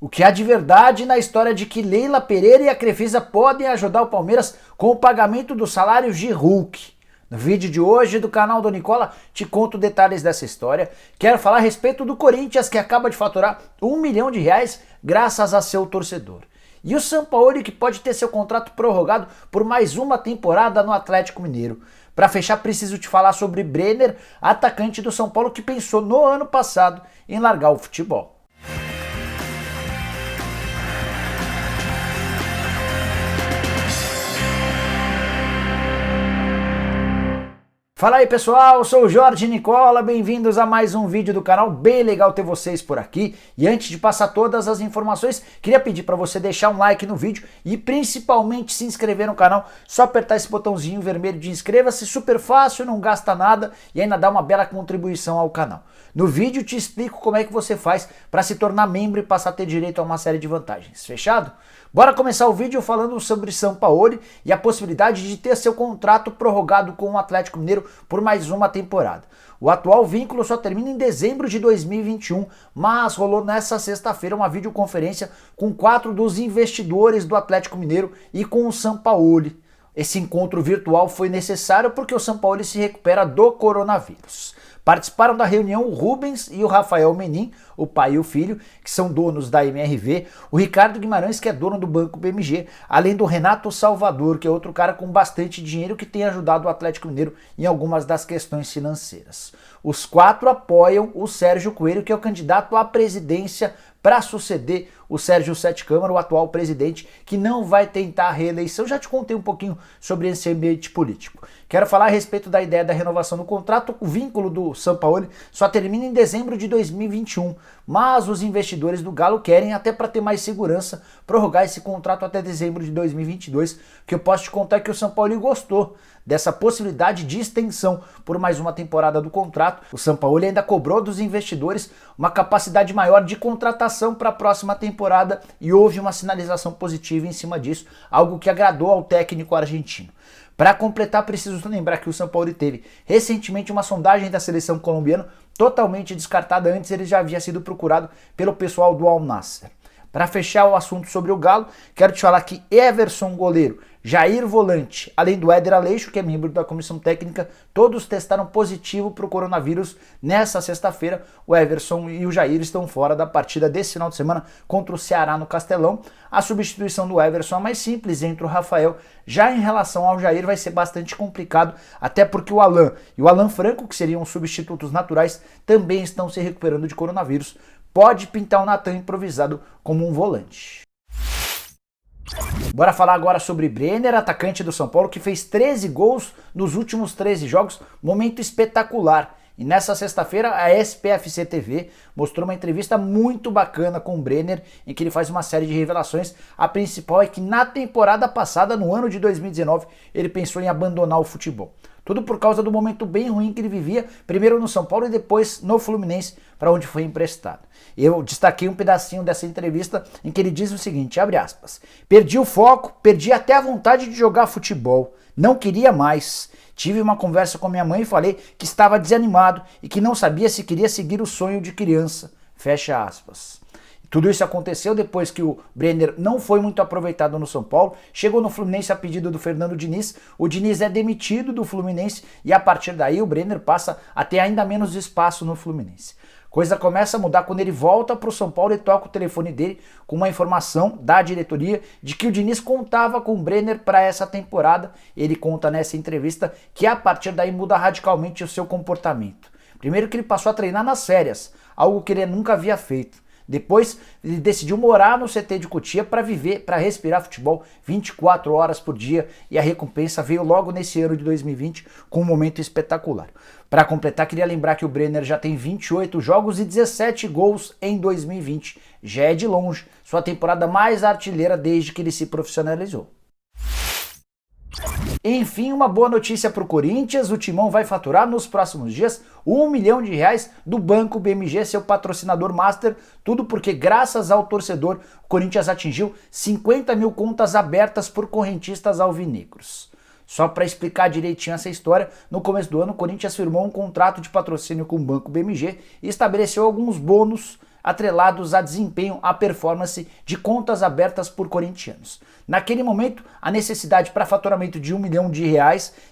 O que há de verdade na história de que Leila Pereira e a Crefisa podem ajudar o Palmeiras com o pagamento dos salários de Hulk. No vídeo de hoje do canal do Nicola te conto detalhes dessa história. Quero falar a respeito do Corinthians, que acaba de faturar R$1 milhão graças a seu torcedor. E o Sampaoli, que pode ter seu contrato prorrogado por mais uma temporada no Atlético Mineiro. Para fechar, preciso te falar sobre Brenner, atacante do São Paulo que pensou no ano passado em largar o futebol. Fala aí pessoal, eu sou o Jorge Nicola, bem-vindos a mais um vídeo do canal, bem legal ter vocês por aqui. E antes de passar todas as informações, queria pedir para você deixar um like no vídeo e principalmente se inscrever no canal. Só apertar esse botãozinho vermelho de inscreva-se, super fácil, não gasta nada e ainda dá uma bela contribuição ao canal. No vídeo te explico como é que você faz para se tornar membro e passar a ter direito a uma série de vantagens, fechado? Bora começar o vídeo falando sobre Sampaoli e a possibilidade de ter seu contrato prorrogado com o Atlético Mineiro por mais uma temporada. O atual vínculo só termina em dezembro de 2021, mas rolou nessa sexta-feira uma videoconferência com 4 dos investidores do Atlético Mineiro e com o Sampaoli. Esse encontro virtual foi necessário porque o Sampaoli se recupera do coronavírus. Participaram da reunião o Rubens e o Rafael Menin, o pai e o filho, que são donos da MRV, o Ricardo Guimarães, que é dono do Banco BMG, além do Renato Salvador, que é outro cara com bastante dinheiro que tem ajudado o Atlético Mineiro em algumas das questões financeiras. Os 4 apoiam o Sérgio Coelho, que é o candidato à presidência para suceder o Sérgio Sete Câmara, o atual presidente, que não vai tentar a reeleição. Já te contei um pouquinho sobre esse ambiente político. Quero falar a respeito da ideia da renovação do contrato. O vínculo do Sampaoli só termina em dezembro de 2021, mas os investidores do Galo querem, até para ter mais segurança, prorrogar esse contrato até dezembro de 2022. O que eu posso te contar é que o Sampaoli gostou dessa possibilidade de extensão por mais uma temporada do contrato. O Sampaoli ainda cobrou dos investidores uma capacidade maior de contratação para a próxima temporada e houve uma sinalização positiva em cima disso, algo que agradou ao técnico argentino. Para completar, preciso lembrar que o Sampaoli teve recentemente uma sondagem da seleção colombiana totalmente descartada. Antes ele já havia sido procurado pelo pessoal do Al Nassr. Para fechar o assunto sobre o Galo, quero te falar que Everson, goleiro, Jair, volante, além do Éder Aleixo, que é membro da comissão técnica, todos testaram positivo para o coronavírus nessa sexta-feira. O Everson e o Jair estão fora da partida desse final de semana contra o Ceará no Castelão. A substituição do Everson é mais simples, entra o Rafael. Já em relação ao Jair vai ser bastante complicado, até porque o Alan e o Alan Franco, que seriam os substitutos naturais, também estão se recuperando de coronavírus. Pode pintar o Natan improvisado como um volante. Bora falar agora sobre Brenner, atacante do São Paulo, que fez 13 gols nos últimos 13 jogos, momento espetacular. E nessa sexta-feira a SPFC TV mostrou uma entrevista muito bacana com o Brenner, em que ele faz uma série de revelações. A principal é que na temporada passada, no ano de 2019, ele pensou em abandonar o futebol. Tudo por causa do momento bem ruim que ele vivia, primeiro no São Paulo e depois no Fluminense, para onde foi emprestado. Eu destaquei um pedacinho dessa entrevista em que ele diz o seguinte, abre aspas, perdi o foco, perdi até a vontade de jogar futebol, não queria mais. Tive uma conversa com minha mãe e falei que estava desanimado e que não sabia se queria seguir o sonho de criança, fecha aspas. Tudo isso aconteceu depois que o Brenner não foi muito aproveitado no São Paulo, chegou no Fluminense a pedido do Fernando Diniz, o Diniz é demitido do Fluminense e a partir daí o Brenner passa a ter ainda menos espaço no Fluminense. Coisa começa a mudar quando ele volta para o São Paulo e toca o telefone dele com uma informação da diretoria de que o Diniz contava com o Brenner para essa temporada. Ele conta nessa entrevista que a partir daí muda radicalmente o seu comportamento. Primeiro que ele passou a treinar nas férias, algo que ele nunca havia feito. Depois ele decidiu morar no CT de Cotia para viver, para respirar futebol 24 horas por dia e a recompensa veio logo nesse ano de 2020 com um momento espetacular. Para completar, queria lembrar que o Brenner já tem 28 jogos e 17 gols em 2020. Já é de longe sua temporada mais artilheira desde que ele se profissionalizou. Enfim, uma boa notícia para o Corinthians, o Timão vai faturar nos próximos dias R$1 milhão do Banco BMG, seu patrocinador master, tudo porque graças ao torcedor, o Corinthians atingiu 50 mil contas abertas por correntistas alvinegros. Só para explicar direitinho essa história, no começo do ano o Corinthians firmou um contrato de patrocínio com o Banco BMG e estabeleceu alguns bônus atrelados a desempenho, à performance de contas abertas por corintianos. Naquele momento, a necessidade para faturamento de R$1 milhão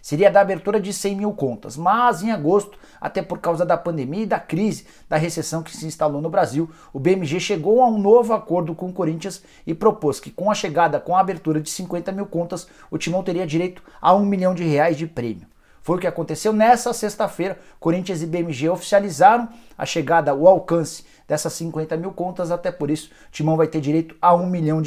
seria da abertura de 100 mil contas, mas em agosto, até por causa da pandemia e da crise da recessão que se instalou no Brasil, o BMG chegou a um novo acordo com o Corinthians e propôs que com a abertura de 50 mil contas, o Timão teria direito a R$1 milhão de prêmio. Foi o que aconteceu nessa sexta-feira. Corinthians e BMG oficializaram a chegada, o alcance dessas 50 mil contas, até por isso o Timão vai ter direito a R$1 milhão.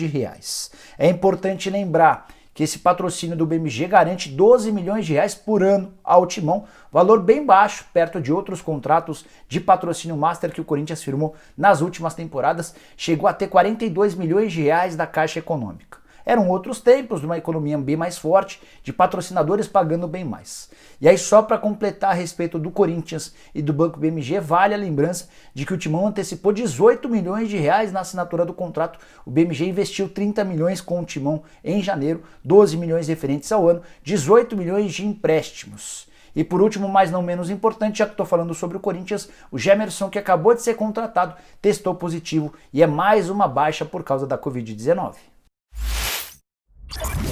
É importante lembrar que esse patrocínio do BMG garante 12 milhões de reais por ano ao Timão, valor bem baixo, perto de outros contratos de patrocínio master que o Corinthians firmou nas últimas temporadas, chegou a ter 42 milhões de reais da Caixa Econômica. Eram outros tempos, de uma economia bem mais forte, de patrocinadores pagando bem mais. E aí, só para completar a respeito do Corinthians e do Banco BMG, vale a lembrança de que o Timão antecipou 18 milhões de reais na assinatura do contrato. O BMG investiu 30 milhões com o Timão em janeiro, 12 milhões referentes ao ano, 18 milhões de empréstimos. E por último, mas não menos importante, já que estou falando sobre o Corinthians, o Gemerson, que acabou de ser contratado, testou positivo e é mais uma baixa por causa da Covid-19.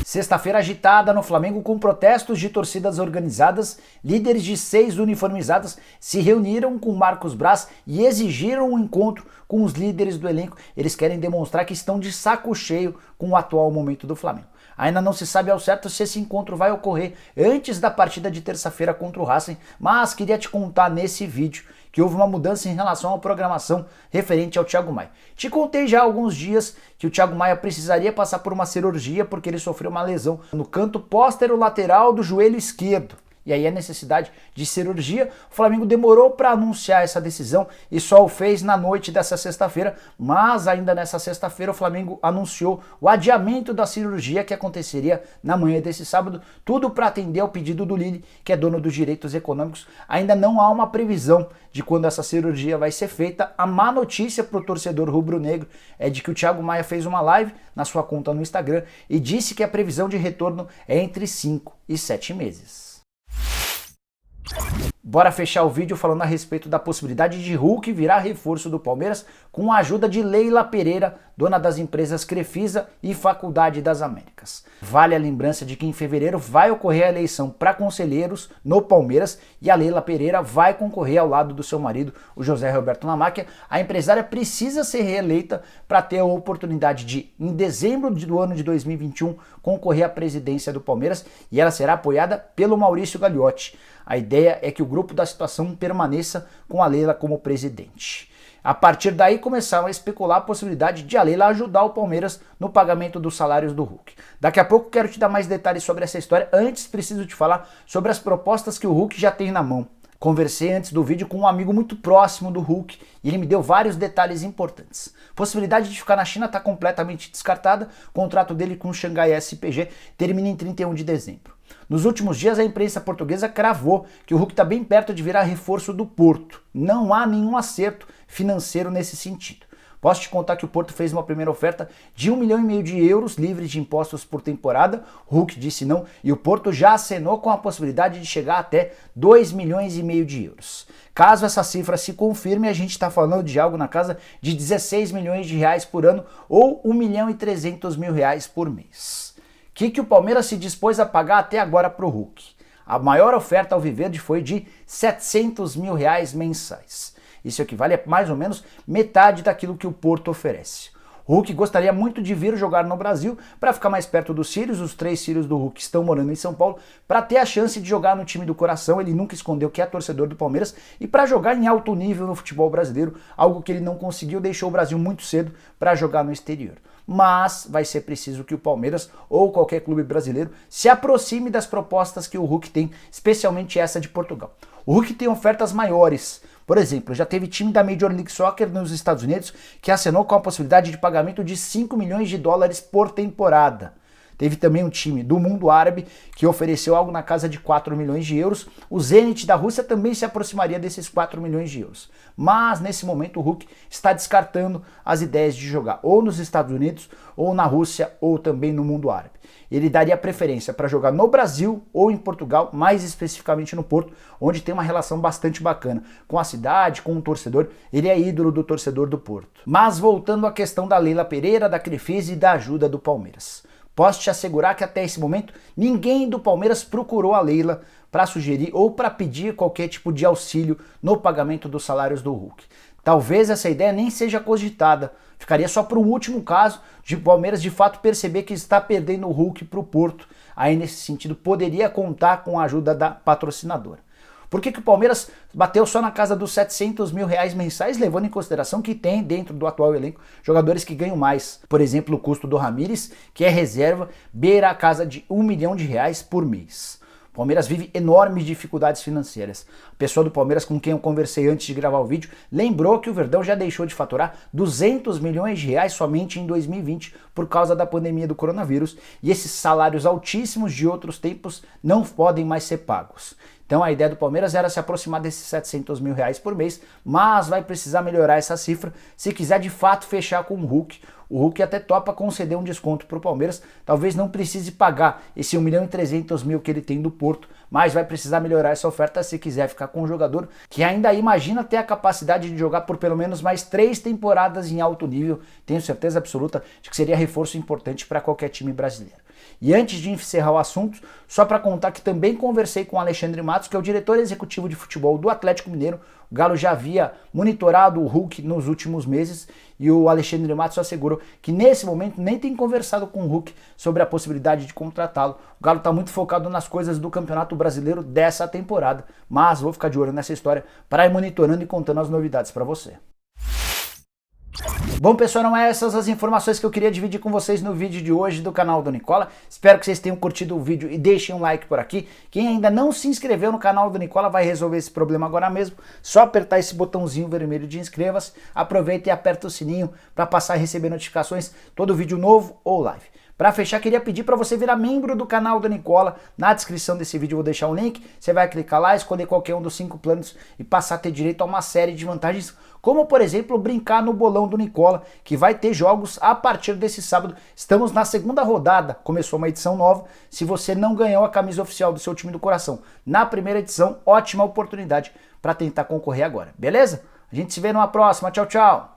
Sexta-feira agitada no Flamengo com protestos de torcidas organizadas, líderes de 6 uniformizadas se reuniram com Marcos Braz e exigiram um encontro com os líderes do elenco. Eles querem demonstrar que estão de saco cheio com o atual momento do Flamengo. Ainda não se sabe ao certo se esse encontro vai ocorrer antes da partida de terça-feira contra o Racing, mas queria te contar nesse vídeo que houve uma mudança em relação à programação referente ao Thiago Maia. Te contei já há alguns dias que o Thiago Maia precisaria passar por uma cirurgia porque ele sofreu uma lesão no canto posterolateral do joelho esquerdo. E aí a necessidade de cirurgia, o Flamengo demorou para anunciar essa decisão e só o fez na noite dessa sexta-feira, mas ainda nessa sexta-feira o Flamengo anunciou o adiamento da cirurgia que aconteceria na manhã desse sábado, tudo para atender ao pedido do Lille, que é dono dos direitos econômicos. Ainda não há uma previsão de quando essa cirurgia vai ser feita. A má notícia para o torcedor rubro-negro é de que o Thiago Maia fez uma live na sua conta no Instagram e disse que a previsão de retorno é entre 5 e 7 meses. Bora fechar o vídeo falando a respeito da possibilidade de Hulk virar reforço do Palmeiras com a ajuda de Leila Pereira, dona das empresas Crefisa e Faculdade das Américas. Vale a lembrança de que em fevereiro vai ocorrer a eleição para conselheiros no Palmeiras e a Leila Pereira vai concorrer ao lado do seu marido, o José Roberto Lamáquia. A empresária precisa ser reeleita para ter a oportunidade de, em dezembro do ano de 2021, concorrer à presidência do Palmeiras e ela será apoiada pelo Maurício Gagliotti. A ideia é que o grupo da situação permaneça com a Leila como presidente. A partir daí começaram a especular a possibilidade de a Leila ajudar o Palmeiras no pagamento dos salários do Hulk. Daqui a pouco quero te dar mais detalhes sobre essa história. Antes preciso te falar sobre as propostas que o Hulk já tem na mão. Conversei antes do vídeo com um amigo muito próximo do Hulk e ele me deu vários detalhes importantes. Possibilidade de ficar na China está completamente descartada. O contrato dele com o Xangai SPG termina em 31 de dezembro. Nos últimos dias, a imprensa portuguesa cravou que o Hulk está bem perto de virar reforço do Porto. Não há nenhum acerto financeiro nesse sentido. Posso te contar que o Porto fez uma primeira oferta de €1,5 milhão livres de impostos por temporada. O Hulk disse não e o Porto já acenou com a possibilidade de chegar até €2,5 milhões. Caso essa cifra se confirme, a gente está falando de algo na casa de R$16 milhões por ano ou R$1,3 milhão por mês. O que o Palmeiras se dispôs a pagar até agora para o Hulk? A maior oferta ao Alviverde foi de R$700 mil mensais. Isso equivale a mais ou menos metade daquilo que o Porto oferece. O Hulk gostaria muito de vir jogar no Brasil para ficar mais perto dos filhos. Os 3 filhos do Hulk estão morando em São Paulo para ter a chance de jogar no time do coração. Ele nunca escondeu que é torcedor do Palmeiras e para jogar em alto nível no futebol brasileiro, algo que ele não conseguiu, deixou o Brasil muito cedo para jogar no exterior. Mas vai ser preciso que o Palmeiras ou qualquer clube brasileiro se aproxime das propostas que o Hulk tem, especialmente essa de Portugal. O Hulk tem ofertas maiores. Por exemplo, já teve time da Major League Soccer nos Estados Unidos que acenou com a possibilidade de pagamento de $5 milhões por temporada. Teve também um time do mundo árabe que ofereceu algo na casa de 4 milhões de euros. O Zenit da Rússia também se aproximaria desses 4 milhões de euros. Mas nesse momento o Hulk está descartando as ideias de jogar ou nos Estados Unidos, ou na Rússia, ou também no mundo árabe. Ele daria preferência para jogar no Brasil ou em Portugal, mais especificamente no Porto, onde tem uma relação bastante bacana com a cidade, com o torcedor. Ele é ídolo do torcedor do Porto. Mas voltando à questão da Leila Pereira, da Crefisa e da ajuda do Palmeiras. Posso te assegurar que até esse momento ninguém do Palmeiras procurou a Leila para sugerir ou para pedir qualquer tipo de auxílio no pagamento dos salários do Hulk. Talvez essa ideia nem seja cogitada, ficaria só para um último caso de Palmeiras de fato perceber que está perdendo o Hulk para o Porto. Aí nesse sentido poderia contar com a ajuda da patrocinadora. Por que o Palmeiras bateu só na casa dos 700 mil reais mensais, levando em consideração que tem dentro do atual elenco jogadores que ganham mais? Por exemplo, o custo do Ramires, que é reserva, beira a casa de R$1 milhão por mês. O Palmeiras vive enormes dificuldades financeiras. A pessoa do Palmeiras com quem eu conversei antes de gravar o vídeo lembrou que o Verdão já deixou de faturar 200 milhões de reais somente em 2020 por causa da pandemia do coronavírus, e esses salários altíssimos de outros tempos não podem mais ser pagos. Então a ideia do Palmeiras era se aproximar desses 700 mil reais por mês, mas vai precisar melhorar essa cifra se quiser de fato fechar com o Hulk. O Hulk até topa conceder um desconto para o Palmeiras, talvez não precise pagar esse 1.300.000 que ele tem do Porto, mas vai precisar melhorar essa oferta se quiser ficar com um jogador que ainda imagina ter a capacidade de jogar por pelo menos mais 3 temporadas em alto nível. Tenho certeza absoluta de que seria reforço importante para qualquer time brasileiro. E antes de encerrar o assunto, só para contar que também conversei com o Alexandre Matos, que é o diretor executivo de futebol do Atlético Mineiro. O Galo já havia monitorado o Hulk nos últimos meses e o Alexandre Matos assegurou que nesse momento nem tem conversado com o Hulk sobre a possibilidade de contratá-lo. O Galo está muito focado nas coisas do Campeonato Brasileiro dessa temporada, mas vou ficar de olho nessa história para ir monitorando e contando as novidades para você. Bom pessoal, eram essas as informações que eu queria dividir com vocês no vídeo de hoje do canal do Nicola. Espero que vocês tenham curtido o vídeo e deixem um like por aqui. Quem ainda não se inscreveu no canal do Nicola vai resolver esse problema agora mesmo. Só apertar esse botãozinho vermelho de inscreva-se, aproveita e aperta o sininho para passar a receber notificações todo vídeo novo ou live. Para fechar, queria pedir para você virar membro do canal do Nicola. Na descrição desse vídeo eu vou deixar um link. Você vai clicar lá, escolher qualquer um dos 5 planos e passar a ter direito a uma série de vantagens, como por exemplo brincar no bolão do Nicola, que vai ter jogos a partir desse sábado. Estamos na segunda rodada, começou uma edição nova. Se você não ganhou a camisa oficial do seu time do coração na primeira edição, ótima oportunidade para tentar concorrer agora, beleza? A gente se vê numa próxima, tchau, tchau!